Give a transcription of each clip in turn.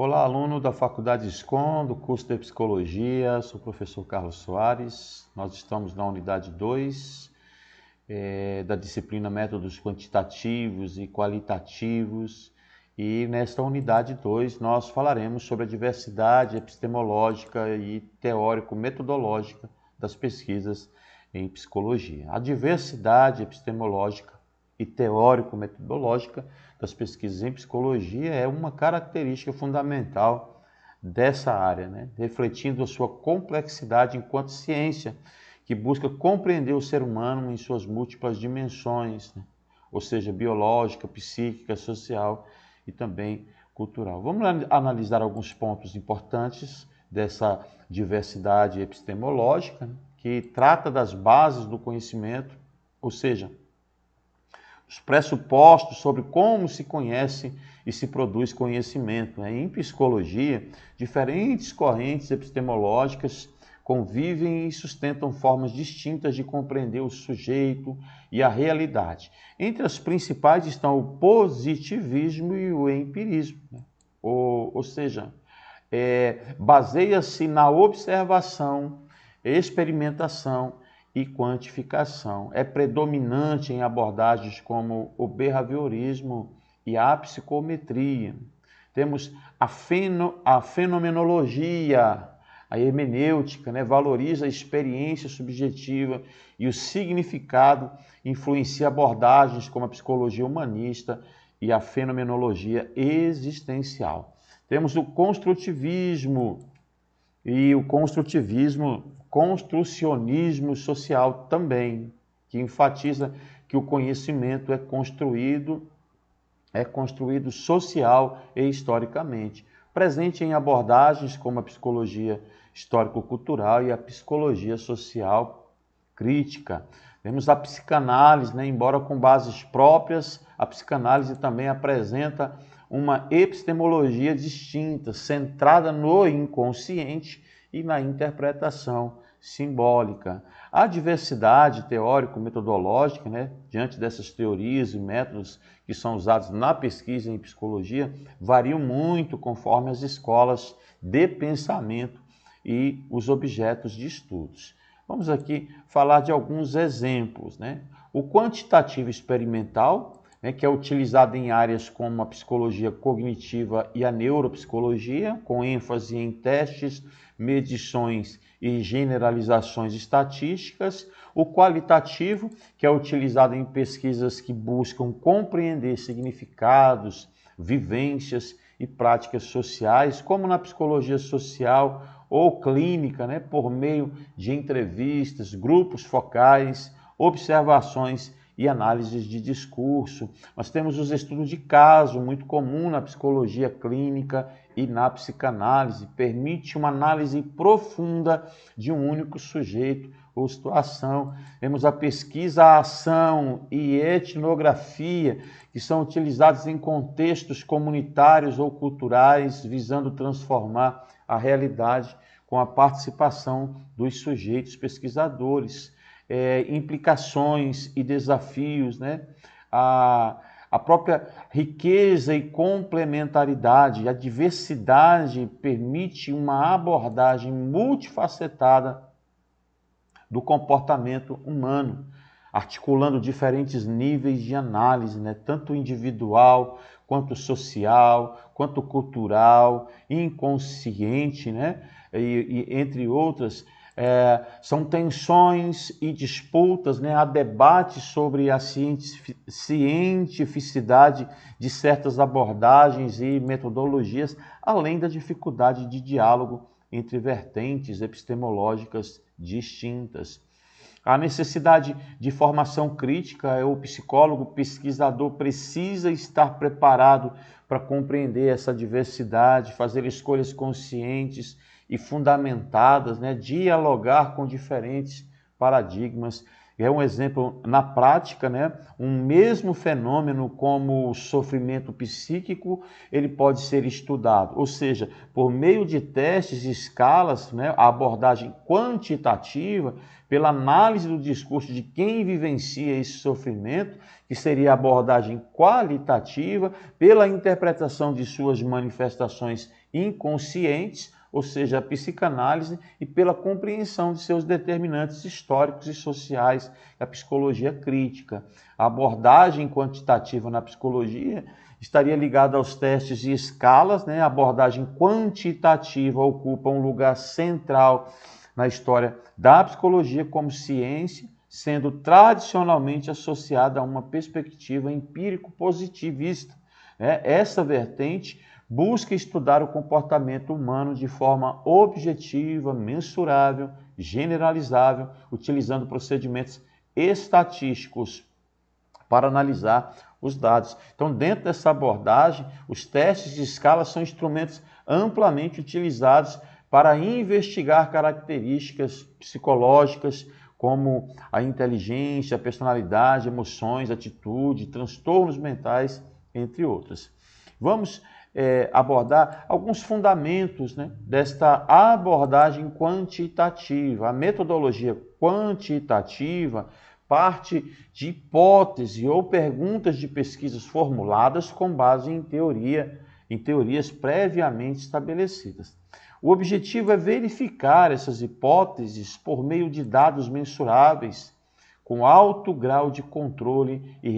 Olá, aluno da Faculdade SCOM, do curso de Psicologia, sou o professor Carlos Soares. Nós estamos na unidade 2 da disciplina Métodos Quantitativos e Qualitativos. E nesta unidade 2 nós falaremos sobre a diversidade epistemológica e teórico-metodológica das pesquisas em psicologia. A diversidade epistemológica e teórico-metodológica das pesquisas em psicologia é uma característica fundamental dessa área, né? Refletindo a sua complexidade enquanto ciência, que busca compreender o ser humano em suas múltiplas dimensões, né? Ou seja, biológica, psíquica, social e também cultural. Vamos analisar alguns pontos importantes dessa diversidade epistemológica, né? Que trata das bases do conhecimento, ou seja, os pressupostos sobre como se conhece e se produz conhecimento. Em psicologia, diferentes correntes epistemológicas convivem e sustentam formas distintas de compreender o sujeito e a realidade. Entre as principais estão o positivismo e o empirismo, ou seja, baseia-se na observação, experimentação e quantificação. É predominante em abordagens como o behaviorismo e a psicometria. Temos a fenomenologia, a hermenêutica, né? Valoriza a experiência subjetiva e o significado, influencia abordagens como a psicologia humanista e a fenomenologia existencial. Temos o construtivismo e o construcionismo social também, que enfatiza que o conhecimento é construído social e historicamente, presente em abordagens como a psicologia histórico-cultural e a psicologia social crítica. Temos a psicanálise, né? Embora com bases próprias, a psicanálise também apresenta uma epistemologia distinta, centrada no inconsciente e na interpretação simbólica. A diversidade teórico-metodológica, né, diante dessas teorias e métodos que são usados na pesquisa em psicologia, variam muito conforme as escolas de pensamento e os objetos de estudos. Vamos aqui falar de alguns exemplos, né? O quantitativo experimental, né, que é utilizado em áreas como a psicologia cognitiva e a neuropsicologia, com ênfase em testes, medições e generalizações estatísticas. O qualitativo, que é utilizado em pesquisas que buscam compreender significados, vivências e práticas sociais, como na psicologia social ou clínica, né, por meio de entrevistas, grupos focais, observações e análises de discurso. Nós temos os estudos de caso, muito comum na psicologia clínica e na psicanálise, permite uma análise profunda de um único sujeito ou situação. Temos a pesquisa, a ação e etnografia, que são utilizados em contextos comunitários ou culturais, visando transformar a realidade com a participação dos sujeitos pesquisadores. Implicações e desafios, né? A própria riqueza e complementaridade, a diversidade permite uma abordagem multifacetada do comportamento humano, articulando diferentes níveis de análise, né? Tanto individual, quanto social, quanto cultural, inconsciente, né? E entre outras. São tensões e disputas, né? Há debates sobre a cientificidade de certas abordagens e metodologias, além da dificuldade de diálogo entre vertentes epistemológicas distintas. A necessidade de formação crítica, o psicólogo, pesquisador precisa estar preparado para compreender essa diversidade, fazer escolhas conscientes e fundamentadas, né? Dialogar com diferentes paradigmas. É um exemplo na prática, né? Um mesmo fenômeno como o sofrimento psíquico, ele pode ser estudado, ou seja, por meio de testes e escalas, né? A abordagem quantitativa, pela análise do discurso de quem vivencia esse sofrimento, que seria a abordagem qualitativa, pela interpretação de suas manifestações inconscientes, ou seja, a psicanálise, e pela compreensão de seus determinantes históricos e sociais, a psicologia crítica. A abordagem quantitativa na psicologia estaria ligada aos testes de escalas, né? A abordagem quantitativa ocupa um lugar central na história da psicologia como ciência, sendo tradicionalmente associada a uma perspectiva empírico-positivista. Essa vertente busca estudar o comportamento humano de forma objetiva, mensurável, generalizável, utilizando procedimentos estatísticos para analisar os dados. Então, dentro dessa abordagem, os testes de escala são instrumentos amplamente utilizados para investigar características psicológicas como a inteligência, a personalidade, emoções, atitude, transtornos mentais, entre outras. Vamos abordar alguns fundamentos, né, desta abordagem quantitativa. A metodologia quantitativa parte de hipótese ou perguntas de pesquisas formuladas com base em teorias previamente estabelecidas. O objetivo é verificar essas hipóteses por meio de dados mensuráveis, com alto grau de controle e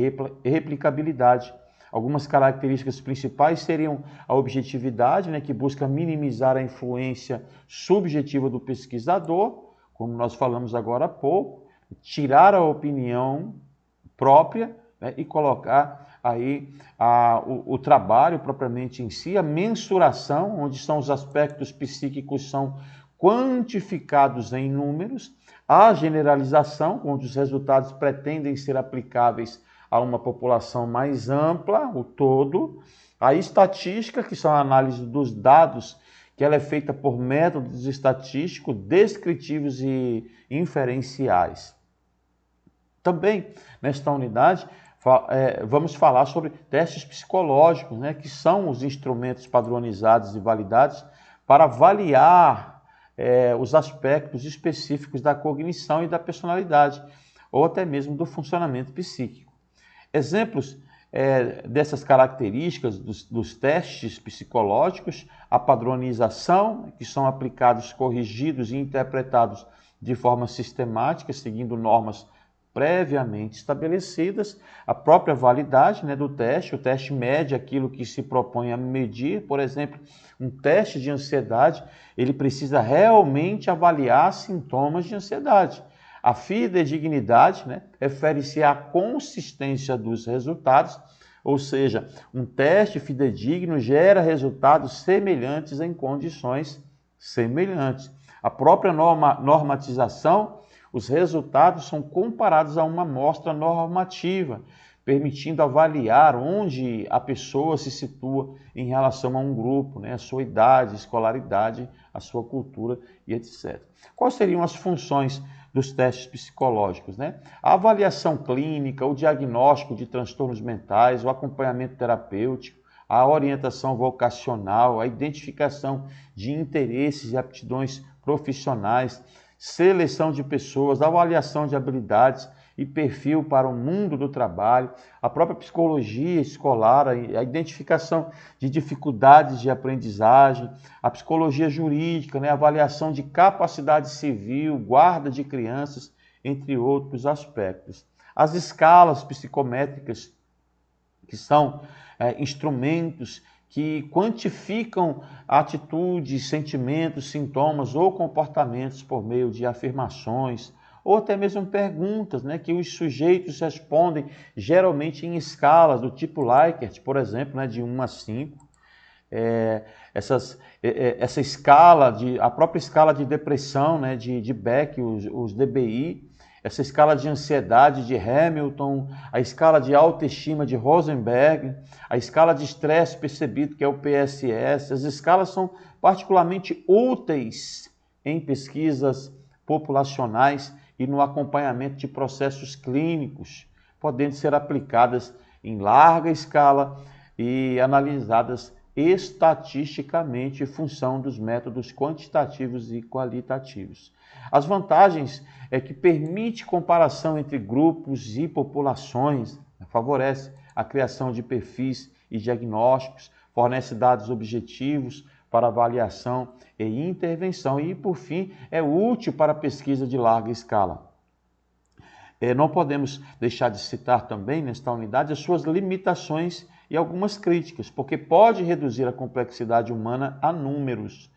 replicabilidade. Algumas características principais seriam a objetividade, né, que busca minimizar a influência subjetiva do pesquisador, como nós falamos agora há pouco, tirar a opinião própria, né, e colocar aí o trabalho propriamente em si, a mensuração, onde são os aspectos psíquicos são quantificados em números, a generalização, onde os resultados pretendem ser aplicáveis a uma população mais ampla, o todo, a estatística, que são a análise dos dados, que ela é feita por métodos estatísticos, descritivos e inferenciais. Também, nesta unidade, vamos falar sobre testes psicológicos, né, que são os instrumentos padronizados e validados para avaliar os aspectos específicos da cognição e da personalidade, ou até mesmo do funcionamento psíquico. Exemplos dessas características dos testes psicológicos, a padronização, que são aplicados, corrigidos e interpretados de forma sistemática, seguindo normas previamente estabelecidas, a própria validade, né, do teste, o teste mede aquilo que se propõe a medir. Por exemplo, um teste de ansiedade, ele precisa realmente avaliar sintomas de ansiedade. A fidedignidade, né, refere-se à consistência dos resultados, ou seja, um teste fidedigno gera resultados semelhantes em condições semelhantes. A própria normatização, os resultados são comparados a uma amostra normativa, permitindo avaliar onde a pessoa se situa em relação a um grupo, né, a sua idade, escolaridade, a sua cultura e etc. Quais seriam as funções dos testes psicológicos, né? A avaliação clínica, o diagnóstico de transtornos mentais, o acompanhamento terapêutico, a orientação vocacional, a identificação de interesses e aptidões profissionais, seleção de pessoas, avaliação de habilidades e perfil para o mundo do trabalho, a própria psicologia escolar, a identificação de dificuldades de aprendizagem, a psicologia jurídica, né, a avaliação de capacidade civil, guarda de crianças, entre outros aspectos. As escalas psicométricas, que são instrumentos que quantificam atitudes, sentimentos, sintomas ou comportamentos por meio de afirmações ou até mesmo perguntas, né, que os sujeitos respondem geralmente em escalas do tipo Likert, por exemplo, né, de 1 a 5. Essa escala, a própria escala de depressão, né, de Beck, os DBI, essa escala de ansiedade de Hamilton, a escala de autoestima de Rosenberg, a escala de estresse percebido, que é o PSS. As escalas são particularmente úteis em pesquisas populacionais e no acompanhamento de processos clínicos, podendo ser aplicadas em larga escala e analisadas estatisticamente em função dos métodos quantitativos e qualitativos. As vantagens é que permite comparação entre grupos e populações, favorece a criação de perfis e diagnósticos, fornece dados objetivos para avaliação e intervenção. E, por fim, é útil para pesquisa de larga escala. Não podemos deixar de citar também, nesta unidade, as suas limitações e algumas críticas, porque pode reduzir a complexidade humana a números.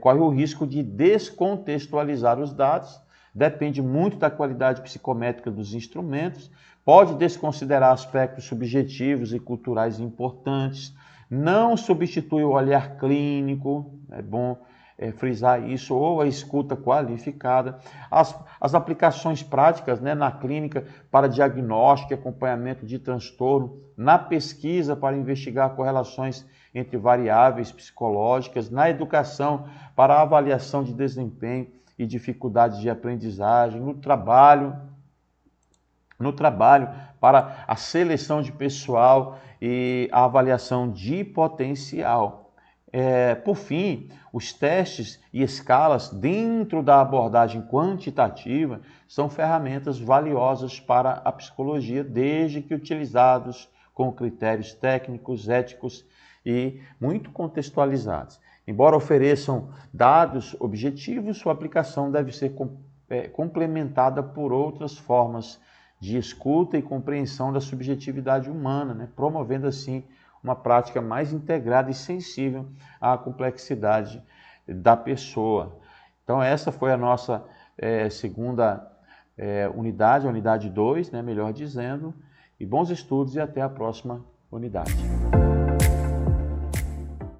Corre o risco de descontextualizar os dados, depende muito da qualidade psicométrica dos instrumentos, pode desconsiderar aspectos subjetivos e culturais importantes, não substitui o olhar clínico, é bom frisar isso, ou a escuta qualificada, as aplicações práticas, né, na clínica para diagnóstico e acompanhamento de transtorno, na pesquisa para investigar correlações entre variáveis psicológicas, na educação para avaliação de desempenho e dificuldades de aprendizagem, no trabalho para a seleção de pessoal e a avaliação de potencial. Por fim, os testes e escalas dentro da abordagem quantitativa são ferramentas valiosas para a psicologia, desde que utilizados com critérios técnicos, éticos e muito contextualizados. Embora ofereçam dados objetivos, sua aplicação deve ser complementada por outras formas de escuta e compreensão da subjetividade humana, né? Promovendo assim uma prática mais integrada e sensível à complexidade da pessoa. Então essa foi a nossa segunda unidade, a unidade 2, né, melhor dizendo, e bons estudos e até a próxima unidade.